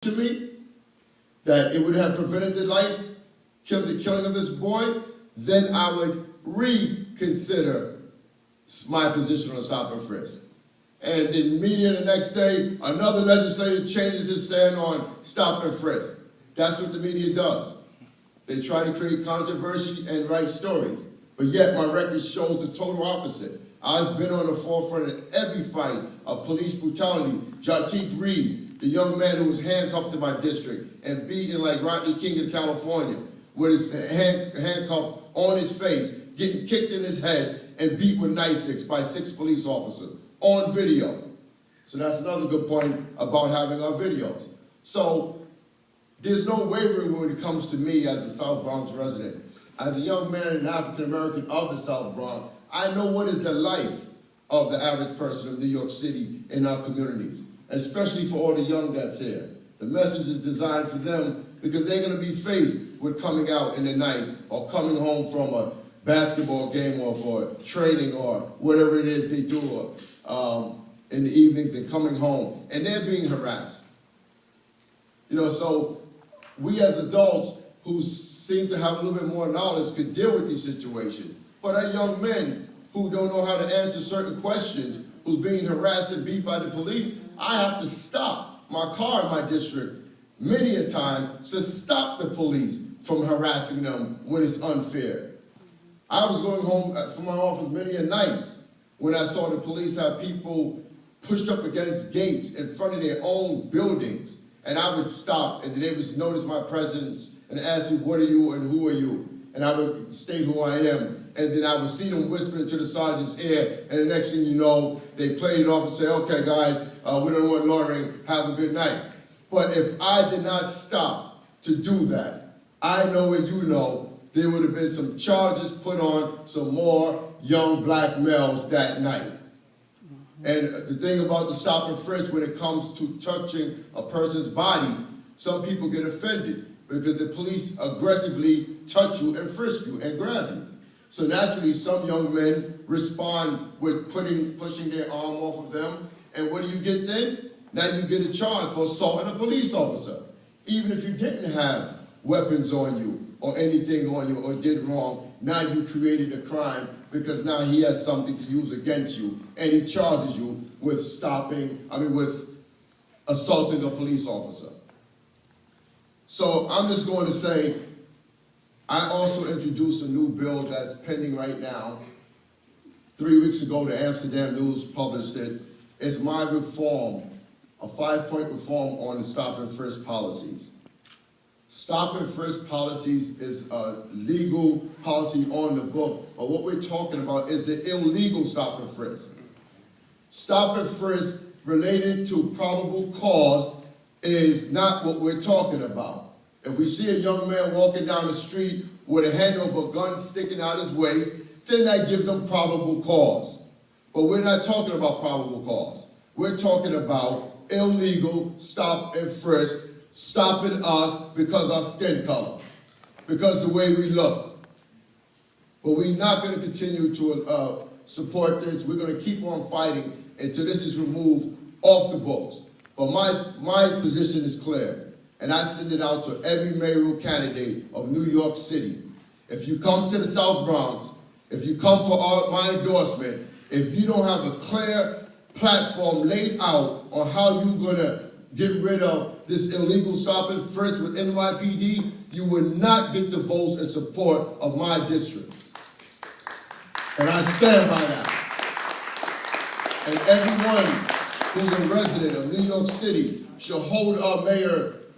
to me that it would have prevented the killing of this boy, then I would reconsider my position on stop and frisk. And in media the next day, another legislator changes his stand on stop and frisk. That's what the media does. They try to create controversy and write stories. But yet my record shows the total opposite. I've been on the forefront of every fight of police brutality. Jatik Reed, the young man who was handcuffed in my district and beaten like Rodney King in California, with his handcuffs on his face, getting kicked in his head and beat with nightsticks by 6 police officers on video. So that's another good point about having our videos. So there's no wavering when it comes to me as a South Bronx resident. As a young man and African American of the South Bronx, I know what is the life of the average person of New York City in our communities, especially for all the young that's here. The message is designed for them because they're going to be faced with coming out in the night or coming home from a basketball game or for training or whatever it is they do in the evenings and coming home, and they're being harassed. So we as adults who seem to have a little bit more knowledge could deal with these situations. But our young men who don't know how to answer certain questions, who's being harassed and beat by the police, I have to stop my car in my district many a time to stop the police from harassing them when it's unfair. I was going home from my office many a nights when I saw the police have people pushed up against gates in front of their own buildings, and I would stop, and then they would notice my presence and ask me, what are you and who are you? And I would state who I am. And then I would see them whisper into the sergeant's ear, and the next thing you know, they played it off and say, okay, guys, we don't want loitering, have a good night. But if I did not stop to do that, I know and you know, there would have been some charges put on some more young black males that night. And the thing about the stop and frisk when it comes to touching a person's body, some people get offended because the police aggressively touch you and frisk you and grab you. So naturally, some young men respond with pushing their arm off of them. And what do you get then? Now you get a charge for assaulting a police officer. Even if you didn't have weapons on you or anything on you or did wrong, now you created a crime because now he has something to use against you and he charges you with with assaulting a police officer. So I'm just going to say, I also introduced a new bill that's pending right now. 3 weeks ago, the Amsterdam News published it. It's my reform, a 5-point reform on the stop and frisk policies. Stop and frisk policies is a legal policy on the book, but what we're talking about is the illegal stop and frisk. Stop and frisk related to probable cause is not what we're talking about. If we see a young man walking down the street with a handle of a gun sticking out his waist, then I give them probable cause. But we're not talking about probable cause. We're talking about illegal stop and frisk, stopping us because our skin color, because the way we look. But we're not going to continue to support this. We're going to keep on fighting until this is removed off the books. But my position is clear. And I send it out to every mayoral candidate of New York City. If you come to the South Bronx, if you come for my endorsement, if you don't have a clear platform laid out on how you're going to get rid of this illegal stop and frisk with NYPD, you will not get the votes and support of my district. And I stand by that. And everyone who's a resident of New York City should hold our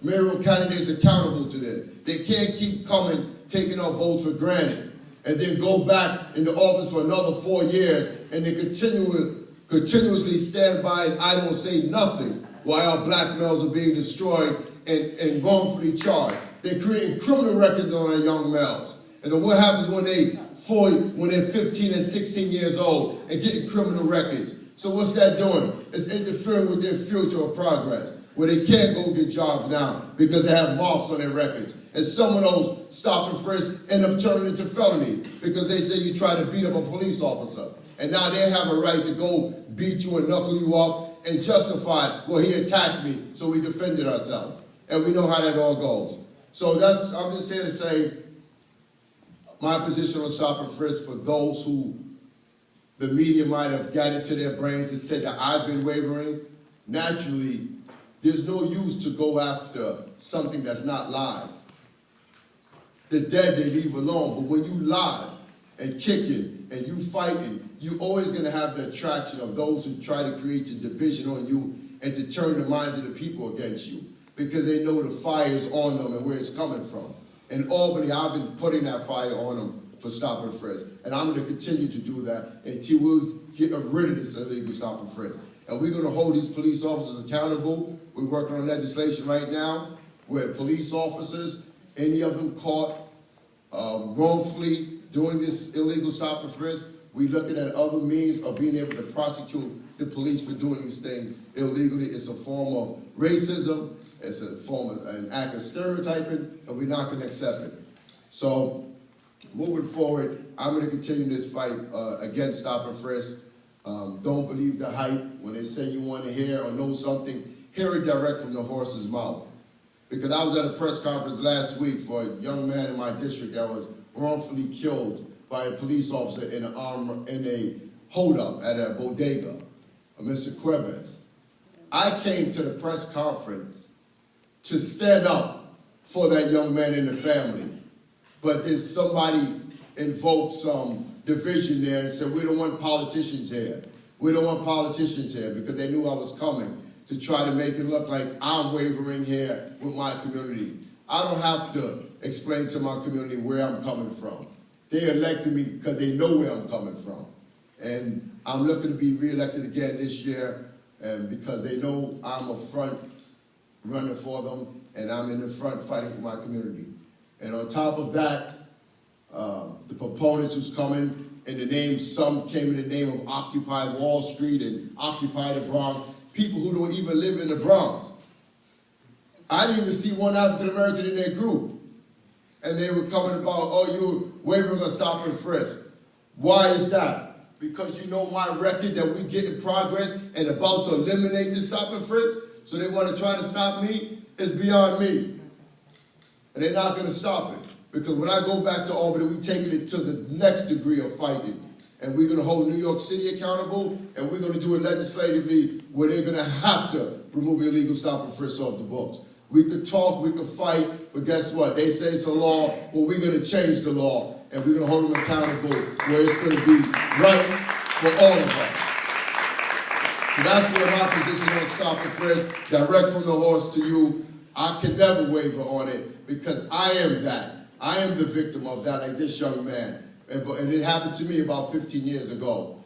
mayoral candidates accountable to this. They can't keep coming, taking our votes for granted, and then go back into office for another 4 years, and they continuously stand by and I don't say nothing while our black males are being destroyed and wrongfully charged. They're creating criminal records on our young males. And then what happens when they're 15 and 16 years old and getting criminal records? So what's that doing? It's interfering with their future of progress, where they can't go get jobs now because they have marks on their records. And some of those stop and frisk end up turning into felonies because they say you tried to beat up a police officer. And now they have a right to go beat you and knuckle you up and justify, well, he attacked me, so we defended ourselves. and we know how that all goes. So I'm just here to say my position on stop and frisk for those who the media might have got into their brains and said that I've been wavering. Naturally, there's no use to go after something that's not live. The dead, they leave alone. But when you live and kicking and you fighting, you're always going to have the attraction of those who try to create the division on you and to turn the minds of the people against you because they know the fire is on them and where it's coming from. In Albany, I've been putting that fire on them for stop and frisk. And I'm going to continue to do that until we get rid of this illegal stop and frisk. And we're going to hold these police officers accountable. We're working on legislation right now where police officers, any of them caught wrongfully doing this illegal stop and frisk, we're looking at other means of being able to prosecute the police for doing these things illegally. It's a form of racism. It's a form of an act of stereotyping, and we're not going to accept it. So, moving forward, I'm going to continue this fight against stop and frisk. Don't believe the hype. When they say you want to hear or know something, hear it direct from the horse's mouth. Because I was at a press conference last week for a young man in my district that was wrongfully killed by a police officer in a holdup at a bodega, Mr. Cuevas. I came to the press conference to stand up for that young man and the family. But then somebody invoked some division there and said, we don't want politicians here. We don't want politicians here, because they knew I was coming to try to make it look like I'm wavering here with my community. I don't have to explain to my community where I'm coming from. They elected me because they know where I'm coming from. And I'm looking to be reelected again this year, and because they know I'm a front runner for them, and I'm in the front fighting for my community. And on top of that, the proponents who's coming in the name, some came in the name of Occupy Wall Street and Occupy the Bronx, people who don't even live in the Bronx. I didn't even see one African American in their group. And they were coming about, oh, you're wavering on stop and frisk. Why is that? Because you know my record that we get in progress and about to eliminate this stop and frisk, so they want to try to stop me? It's beyond me. And they're not going to stop it. Because when I go back to Albany, we're taking it to the next degree of fighting. And we're going to hold New York City accountable, and we're going to do it legislatively where they're going to have to remove illegal stop and frisk off the books. We could talk, we could fight, but guess what? They say it's a law, well, we're going to change the law, and we're going to hold them accountable where it's going to be right for all of us. So that's where my position on stop and frisk, direct from the horse to you. I can never waver on it because I am that. I am the victim of that, like this young man. And it happened to me about 15 years ago.